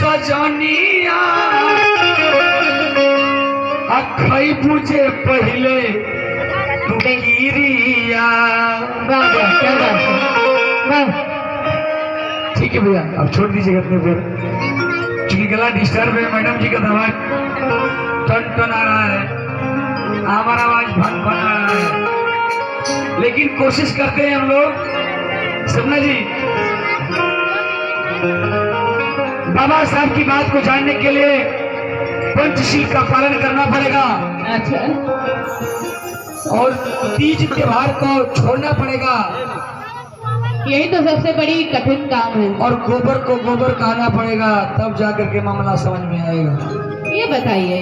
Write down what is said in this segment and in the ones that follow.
सजनिया अखई बुझे पहले गिरिया। क्या बात है। ठीक है भैया, अब छोड़ दीजिएगा अपने पर, क्योंकि गला डिस्टर्ब है। मैडम जी का दवा टन टन आ रहा है, हमारा आवाज भन भन आ रहा है, लेकिन कोशिश करते हैं हम लोग। सपना जी, बाबा साहब की बात को जानने के लिए पंचशील का पालन करना पड़ेगा। अच्छा, और तीज त्योहार को छोड़ना पड़ेगा। यही तो सबसे बड़ी कठिन काम है। और गोबर को गोबर कहना पड़ेगा, तब जाकर के मामला समझ में आएगा। ये बताइए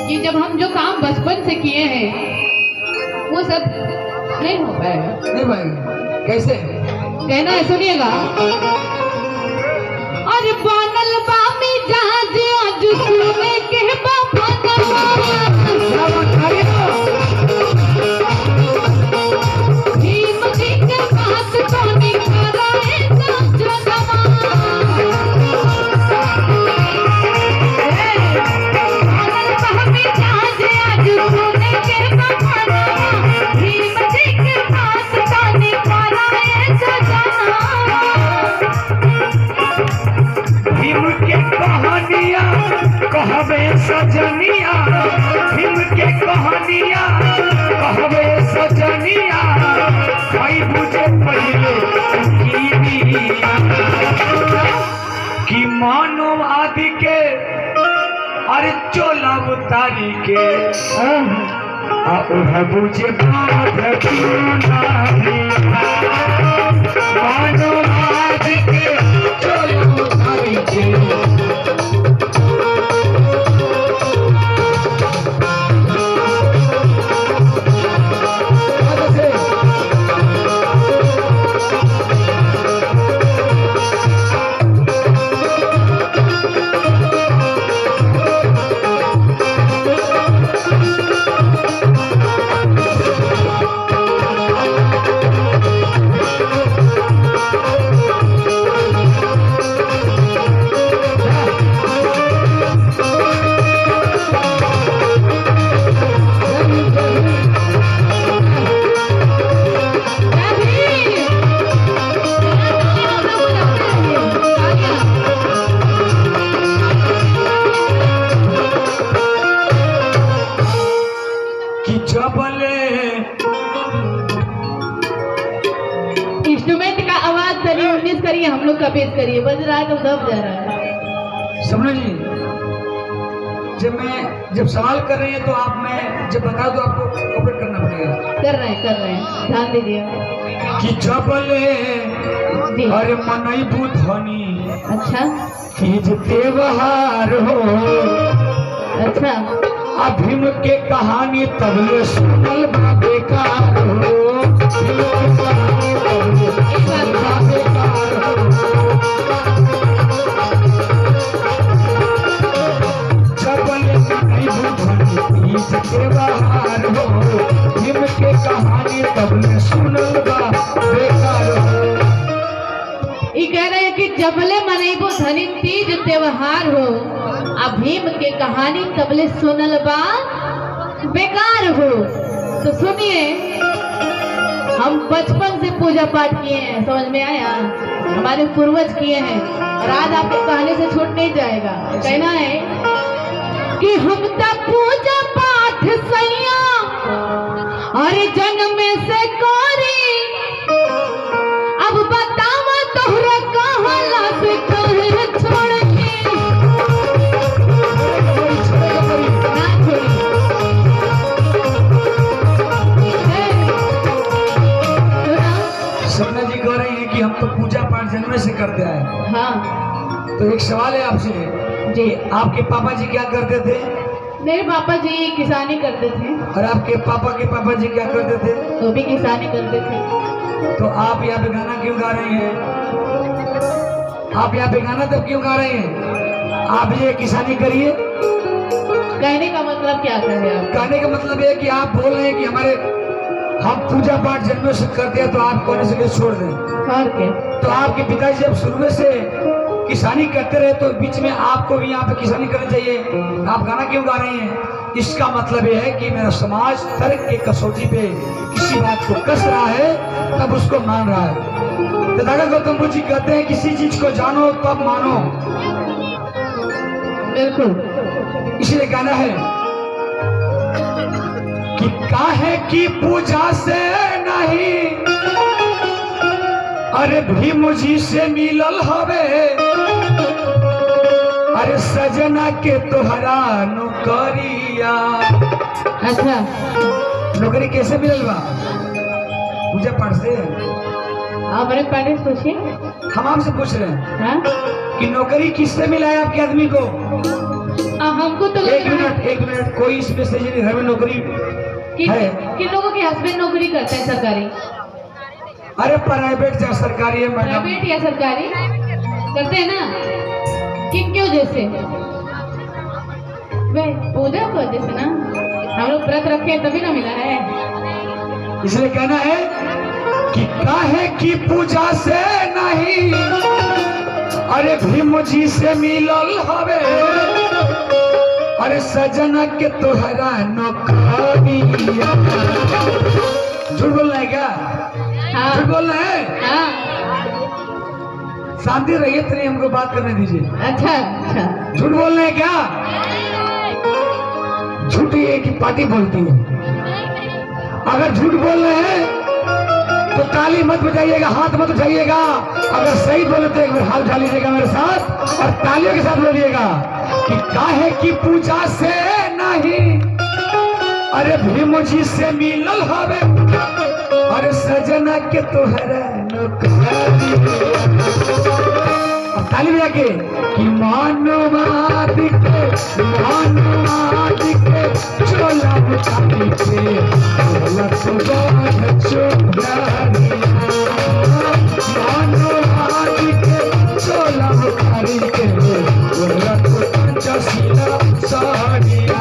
कि जब हम जो काम बचपन से किए हैं वो सब नहीं हो पाएगा। नहीं पाएगा, कैसे कहना है, सुनिएगा। और बनल बामी जहाज आज सुने के कहबे सजनिया, भीम के कहानिया कहबे सजनिया, भाई बुझे पहले कि मानव आदि के अरे चोला उतारी के बुझे मानव आदि के चोला उतारी के। इंस्ट्रूमेंट का आवाज करिए, 19 करिए, हम लोग का पेश करिए। बज रहा है तो दब जा रहा है। समझो जी, जब सवाल कर रहे हैं तो आप, मैं जब बता दो आपको ऑपरेट करना पड़ेगा। कर रहे हैं, ध्यान दीजिए। कि जबले अरे मनई बुधनी, अच्छा, तीज त्योहार हो, अच्छा, भीम के कहानी तबले सुनल बा बेकार हो। त्योहार हो, भीम के कहानी तबले सुनल बा बेकार हो। ये कह रहे हैं कि जबले मनैबो धनी तीज त्योहार हो, भीम के कहानी तबले सुनल बा बेकार हो। तो सुनिए, हम बचपन से पूजा पाठ किए हैं, समझ में आया, हमारे पूर्वज किए हैं, और आज आपके कहने से छूट नहीं जाएगा। कहना है कि हम तब पूजा पाठ सैया और जन्म से कोरी, अब बतावा तोहरा कहला से कहे छोड़ के ना छोड़ी। सपना जी कह रहे हैं कि हम तो पूजा पाठ जन्म से करते आए। हाँ, तो एक सवाल है आपसे जी, आपके पापा जी क्या करते थे? मेरे पापा जी किसानी करते थे। और आपके पापा जी क्या करते थे? तो भी किसानी करते थे। तो आप यहाँ पे गाना क्यों गा रहे हैं? आप यहाँ पे गाना तब क्यों गा रहे हैं? आप ये किसानी करिए। कहने का मतलब क्या है? कहने का मतलब है कि आप बोल रहे हैं कि हमारे हम पूजा पाठ जन्म से करते हैं, तो आप कौन से छोड़ दें? और क्या? तो आपके पिताजी जब शुरू से किसानी करते रहे तो बीच में आपको भी यहाँ पे किसानी करनी चाहिए। आप गाना क्यों गा रही हैं? इसका मतलब यह है कि मेरा समाज तर्क के कसौटी पे किसी बात को कस रहा है, तब उसको मान रहा है। तथागत गौतम बुद्ध जी कहते हैं किसी चीज को जानो तब मानो। बिल्कुल। इसलिए गाना है कि काहे की पूजा से नहीं, अरे भीम जी से मिलल हवे, अरे सजना के तोहरा नौकरिया। अच्छा, नौकरी कैसे मिलल बा? पूजा पाठ से। आप बड़े पार्टी पूछिए। हम आपसे पूछ रहे हैं हाँ? कि नौकरी किससे मिला है आपके आदमी को? हमको तो एक मिनट, कोई इसमें से घर में नौकरी है? किन लोगों के हस्बैंड नौकरी करते हैं सरकारी? अरे प्राइवेट या सरकारी है मैडम? प्राइवेट या सरकारी करते हैं ना। किन की वजह से? वे पूजा की वजह से ना। हम लोग व्रत रखे तभी ना मिला है। इसलिए कहना है कि काहे की पूजा से नहीं, अरे भीम जी से मिलल हवे, अरे सजना के तोहरा नौकरिया। झूठ बोलना है क्या? हाँ। झूठ बोलना है? हाँ। शांति रहिए, तेरी हमको बात करने दीजिए। अच्छा अच्छा। झूठ बोलना है क्या? झूठ ये की पार्टी बोलती है। अगर झूठ बोल रहे हैं तो ताली मत बजाइएगा, हाथ मत उठाइएगा। अगर सही बोले तो एक बार हाथ उठा लीजिएगा मेरे साथ और तालियों के साथ बोलिएगा कि काहे की पूजा से नहीं, अरे भीम जी से मिलल हवे, अरे सजना के तोहरा नौकरिया। ताली बजा के कि मानवाद के चोला बुखारी के चोला सुबह चुरारिया। मानवाद के चोला बुखारी के चोला चसीला साड़िया।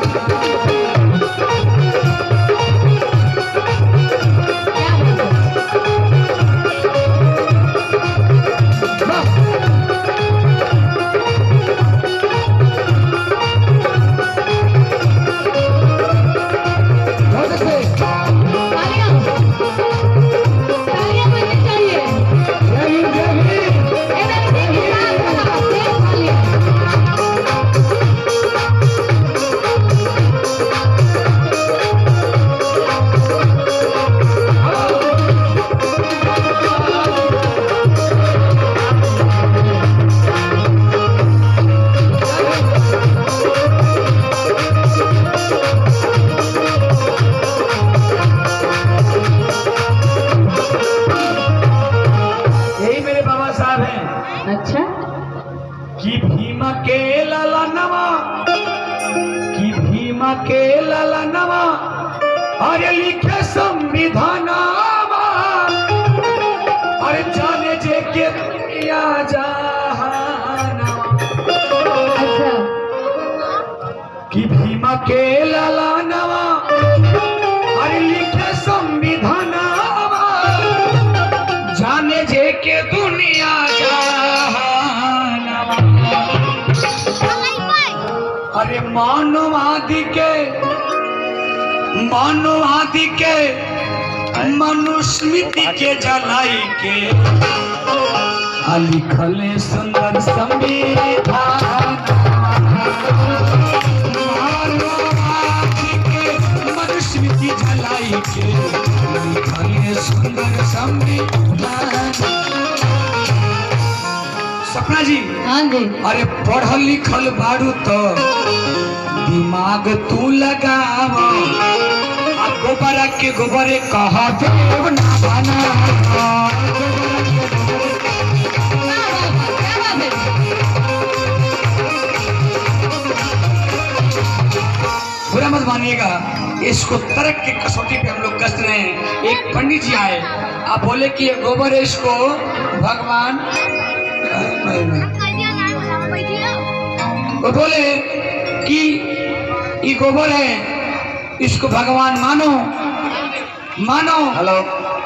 अच्छा, कि भीमा के ललनवा, कि भीमा के ललनवा, अरे लिखे संविधानवा, अरे जाने जे के दुनिया जहानवा। अच्छा, कि भीमा के ललनवा, अरे लिखे संविधानवा, जाने जे के दुनिया जहानवा। अरे मानवादि के मनुस्मृति के जलाई के लिखले सुंदर संविधान। मानवादि के मनुस्मृति जलाई के लिखले सुंदर संविधान। सपना जी, हाँ जी, अरे पढ़ल लिखल बारू तो दिमाग तू लगाव, गोबरा के गोबरे कहा देव ना बना। बुरा मत मानिएगा, इसको तर्क के कसौटी पे हम लोग कस रहे हैं। एक पंडित जी आए, आप बोले कि ये गोबर है, इसको भगवान, वो बोले कि ये गोबर है, इसको भगवान मानो। हेलो,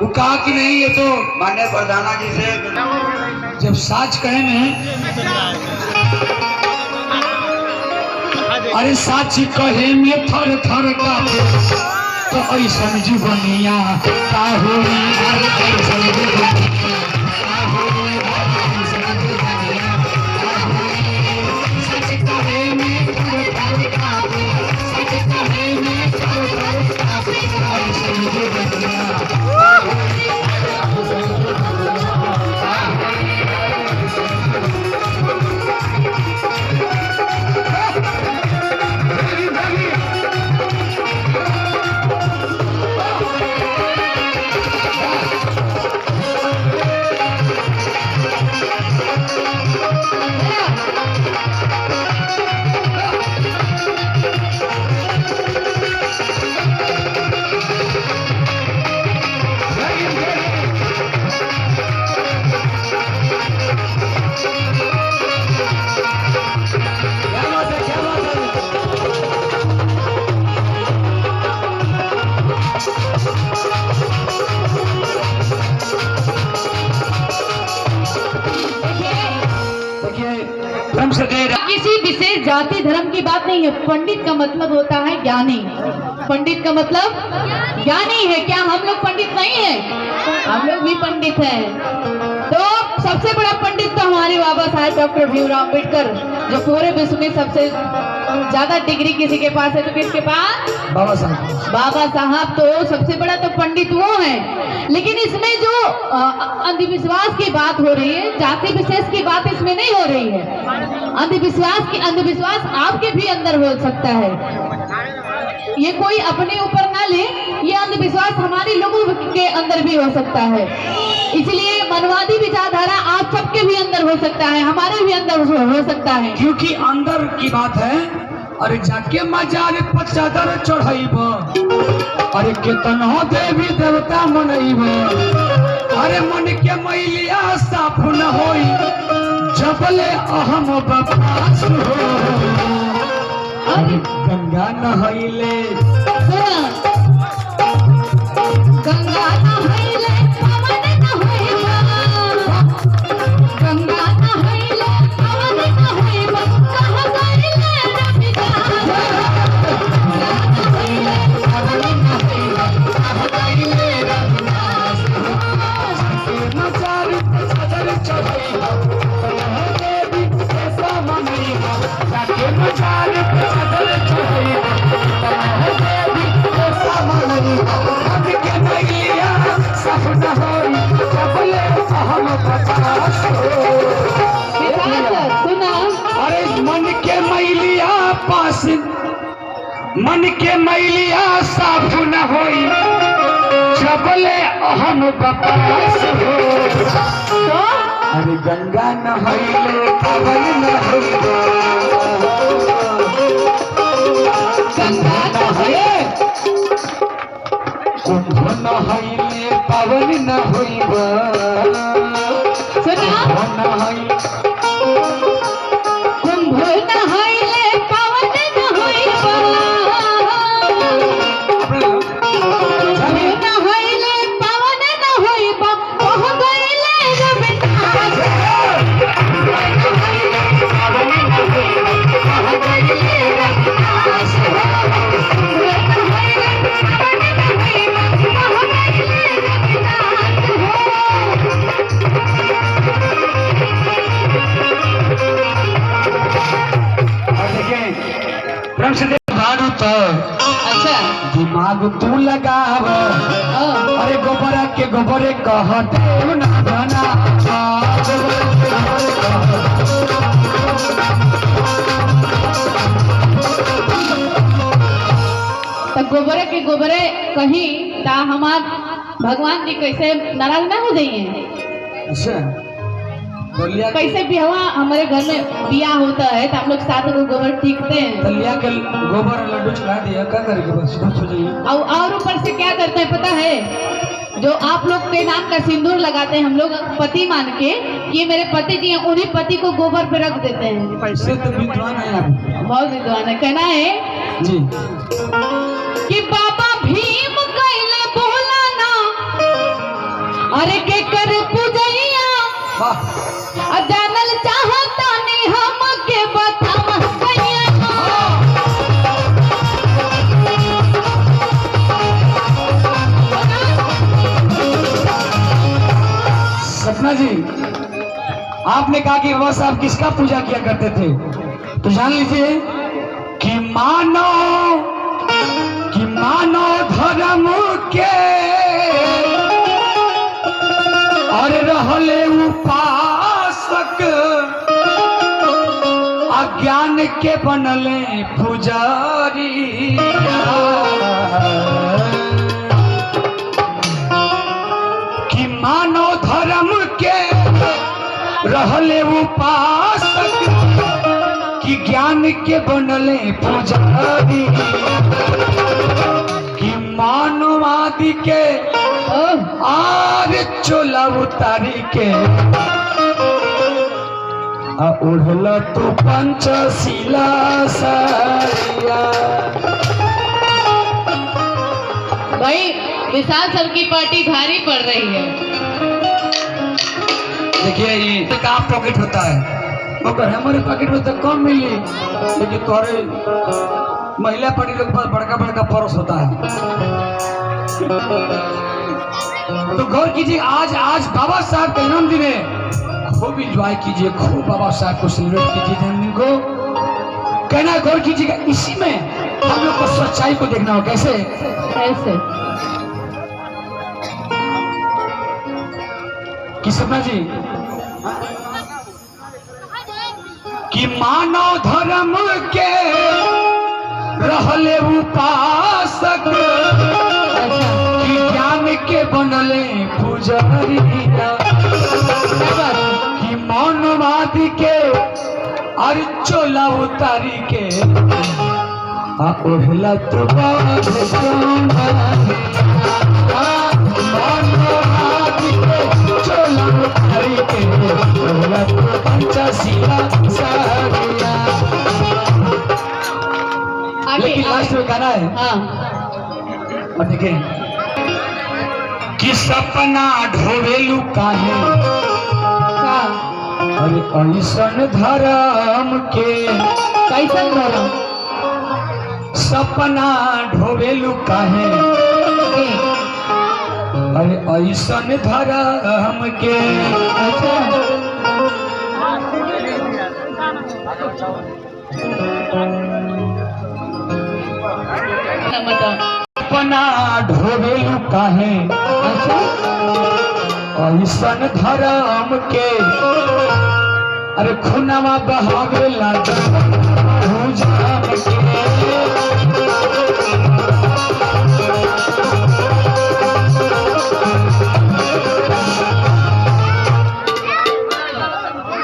वो कहा कि नहीं ये तो मान्य प्रधाना जी से जब साच कहे में अरे साची कहे में थर थर का तो ऐसा जीवनिया का होई अरे ऐसन जीवनिया का होई, ऐसन जीवनिया का होई। सच कहे में थर थर का सच कहे में थर थर का ऐसन जीवनिया का होई, ऐसन धर्म से दे रहा किसी विशेष जाति धर्म की बात नहीं है। पंडित का मतलब होता है ज्ञानी। पंडित का मतलब ज्ञानी है। क्या हम लोग पंडित नहीं है? हम लोग भी पंडित हैं। तो सबसे बड़ा पंडित तो हमारे बाबा साहेब डॉक्टर भीमराव अम्बेडकर, जो पूरे विश्व में सबसे ज्यादा डिग्री किसी के पास है तो किसके पास? बाबा साहब। बाबा साहब तो सबसे बड़ा तो पंडित वो है। लेकिन इसमें जो अंधविश्वास की बात हो रही है, जाति विशेष की बात इसमें नहीं हो रही है। अंधविश्वास आपके भी अंदर हो सकता है। ये कोई अपने ऊपर ना ले, ये अंधविश्वास हमारे लोगों के अंदर भी हो सकता है। इसलिए मनवादी विचारधारा आप सबके भी अंदर हो सकता है, हमारे भी अंदर हो सकता है। क्योंकि अंदर की बात है। अरे जाके मजार पर चादर चढ़ाइब, अरे कितना देवी देवता मनइब, अरे मन के मैलिया साफ न होई जबले अहम बपास हो। अरे गंगा नहैले गंगा नहैले पवन नहैबा, गंगा नहैले पवन नहैबा, कहाँ गइले रविदास। गंगा नहैले पवन नहैबा, कहाँ गइले रविदास। मजार पर चादर चढ़ाइब, देवी ऐसा मनइब, जाके मजार पर चादर चढ़ाइब, देवी ऐसा मनइब, मन के मैलिया साफ न होई जबले अहम बपास हो। सुना अरे मन के मैलिया पास, मन के मैलिया साफ न होई जबले अहम बपास हो। तो अरे गंगा नहैले पवन नहैबा, गंगा नहैले कुंभ नहैले पवन नहैबा, सुना कुंभ नहैले पवन नहैबा, कुंभ नहैले पवन नहैबा, कहाँ गइले रविदास। पवन नहैबा, कहाँ गइले रविदास। कुंभ नहैले पवन नहैबा, कहाँ गइले रविदास हो। और देखें प्रेम से भानु तो अच्छा दिमाग तू लगाव, अरे गोबरा के गोबरे कहते ना बना, तो गोबरे के गोबरे कहीं ता हमार भगवान जी कैसे नाराज ना हो जाइए। अच्छा बोलिया कैसे भी हवा हमारे घर में बिया होता है तो हम लोग 7 गो गोबर टीकते हैं दलिया के गोबर लड्डू चला दिया, क्या करेंगे बस खुश हो जाइए। और ऊपर से क्या करते हैं पता है, जो आप लोग के नाम का सिंदूर लगाते हैं हम लोग पति मान के, ये मेरे पति जी हैं, उन्हीं पति को गोबर पे रख देते हैं। पैसे तो विद्वान है आप, बहुत विद्वान है। कहना है जी कि बाबा भीम कैले बोला ना और के कर पूजैया वाह जानल चाहता नहीं हम के बताव सैया। सपना जी, आपने कहा कि बाबा साहब किसका पूजा किया करते थे, तो जान लीजिए कि मानो धर्म के और रहले उपासक अज्ञान के बनले पुजारी। कि मानव धर्म के रहले उपासक कि ज्ञान के बनले पुजारी। कि मानवादि के आर चोला उतारी के उड़ला तू पंचशीला सारिया। भाई विशाल सर की पार्टी भारी पड़ रही है। देखिए ये कहाँ पॉकेट होता है, मगर हमारे पॉकेट में तो कम मिली, लेकिन तुम्हारे महिला पार्टी लोग पास बड़का बड़का पर्स होता है। तो गौर कीजिए, आज बाबा साहब का जन्मदिन है, खूब इंजॉय कीजिए, खूब बाबा साहब को सेलिब्रेट कीजिए जन्मदिन को। कहना गौर कीजिएगा, इसी में हम लोग को सच्चाई को देखना हो। कैसे कैसे कि सपना जी कि मानव धर्म के रहले उपासक कि ज्ञान के बनले पुजारी। कि मानवादि के और चोला उतारी के ओढ़ला तो मानवादि के चोला उतारी के ओढ़ला तो पंचशीला सारिया। लेकिन लास्ट में गाना है, और देखें कि सपना ढोवेलू काहे अरे ऐसन धर्म के। कैसन धर्म? सपना ढोवेलू काहे अरे ऐसन धर्म के। सपना ढोवेलू काहे ऐसन धर्म के अरे खुनावा बहावे लागा भूजा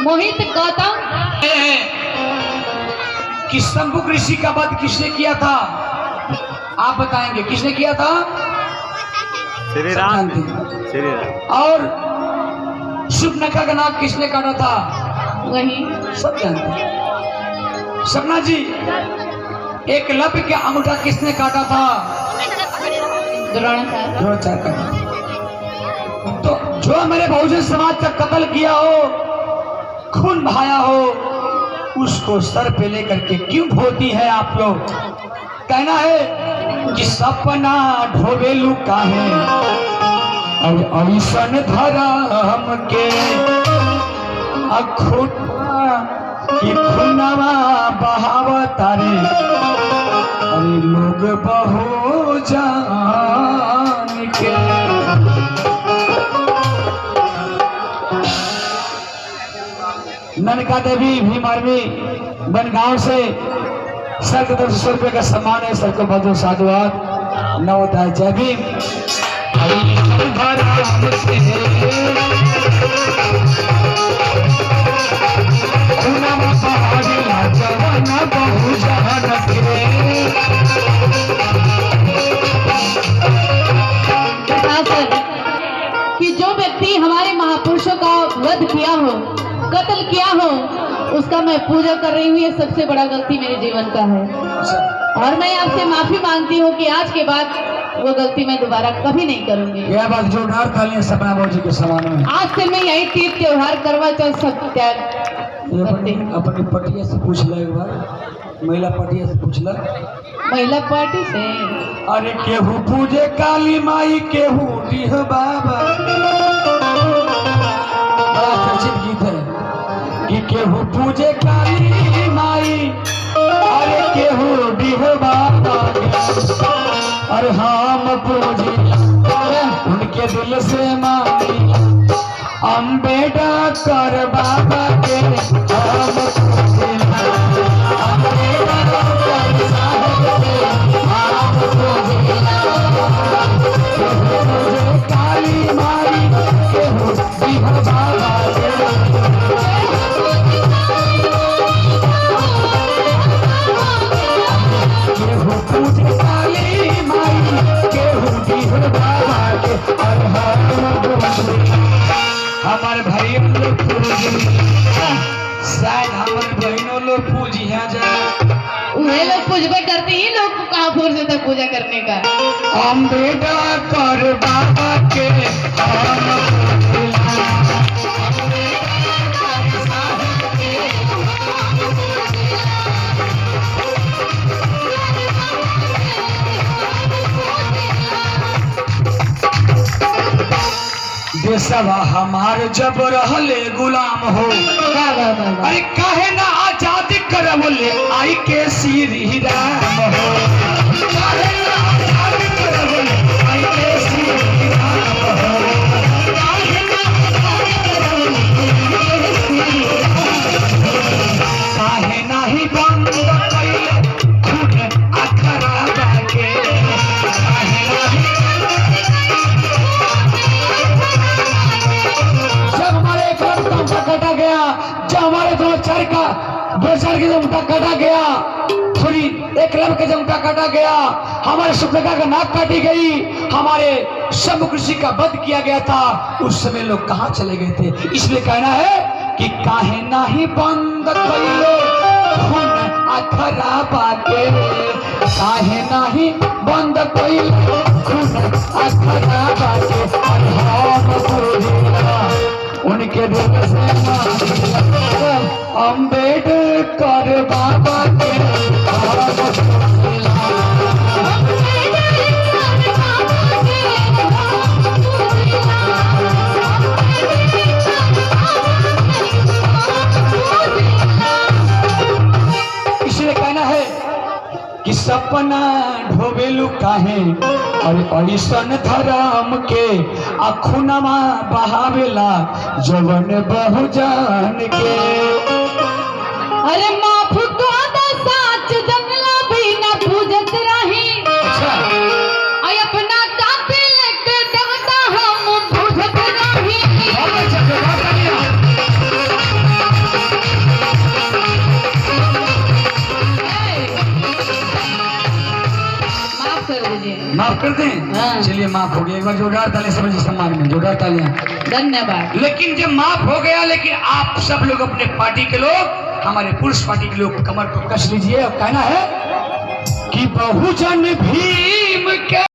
मोहित गौतम कि शंभु ऋषि का वध किसने किया था, आप बताएंगे किसने किया था? श्री राम। और शुभनखा का नाम किसने काटा था? वही सब जानते हैं। सपना जी, एकलव्य के अंगूठा किसने काटा था? द्रोणाचार्य काटा। तो जो मेरे बहुजन समाज का कत्ल किया हो, खून बहाया हो, उसको सर पे लेकर के क्यों ढोती है आप लोग? कहना है कि सपना ढोवेलू काहे और ऐसन धर्म के कि खुनावा बहावा तारे अरे लोग बहु जान के। ननका देवी भीम आर्मी बनगांव से सर की तरफ से 100 रुपये का सम्मान है। सर को बहुत बहुत साधुवाद। नवोदय जय भीम। कि जो व्यक्ति हमारे महापुरुषों का वध किया हो, कत्ल किया हो, उसका मैं पूजा कर रही हूँ, ये सबसे बड़ा गलती मेरे जीवन का है। और मैं आपसे माफी मांगती हूँ कि आज के बाद वो गलती मैं दोबारा कभी नहीं करूंगी। यह बात जोरदार तालियां सपना बाबूजी के समान में। आज से मैं यही तीज त्योहार करवा चौथ सब त्याग करती हूँ। अपनी पटिया से पूछ ले एक बार, महिला पटिया से पूछ ले। महिला पार्टी से अरे केहू पूजे काली माई, केहू डीह बाबा। बड़ा चर्चित गीत है कि केहू पूजे काली माई, अरे केहू डीह बाबा। अरे हम पूजे उनके दिल से मानी, अम्बेडा कर बाबा के हम पूजे। अम्बेडा कर साहब के हम पूजे। केहू पूजे काली माई, केहू डीह बाबा के। केहू पूजे काली माई, केहू डीह बाबा के। अरे हम पूजे। हमारे भाई लोग पूजी, शायद हमारे बहनों लोग पूजी हैं जाए। उन्हें लोग पूजबे करते ही लोग को कहाँ फुर्सत है पूजा करने का। अम्बेडा कर बाबा के देशवा हमार जब रहले गुलाम हो। अरे काहे ना आजादी करवले आई के श्री राम हो। काहे ना आजादी करवले आई के श्री राम हो। काहे ना आजादी करवले काहे नाही बंद कइले खून अखरा बाके। काहे नाही काटा गया, जब हमारे दो चार के जमटा काटा गया, थोड़ी एक लब के जमटा काटा गया, हमारे सुखा का नाक काटी गई, हमारे सब कृषि का वध किया गया था। उस समय लोग कहाँ चले गए थे? इसलिए कहना है कि काहे नाही बंद कइले खून अखरा बाके। काहे नाही बंद कइले खून अखरा बाके। हम पूजिला उनके दिल से अम्बेडकर बाबा के। इसलिए कहना है कि सपना ढोबेलू काहे और ऐसन धर्म के अखुनमा बहावेला जवन बहुजान के। अरे माफ को दा साच जंगला भी ना पूजत रही। अच्छा आई अपना कापे लेके देवता हम पूजत रही। बहुत अच्छा जवाब दिया। माफ कर दीजिए। माफ कर दें? हाँ। चलिए माफ हो गया। एक बार जोरदार ताली समझिए सम्मान में, जोरदार तालियां। धन्यवाद। लेकिन जब माफ हो गया, लेकिन आप सब लोग अपने पार्टी के लोग, हमारे पुरुष पार्टी के लोग कमर को कस लीजिए और कहना है कि बहुजन भीम के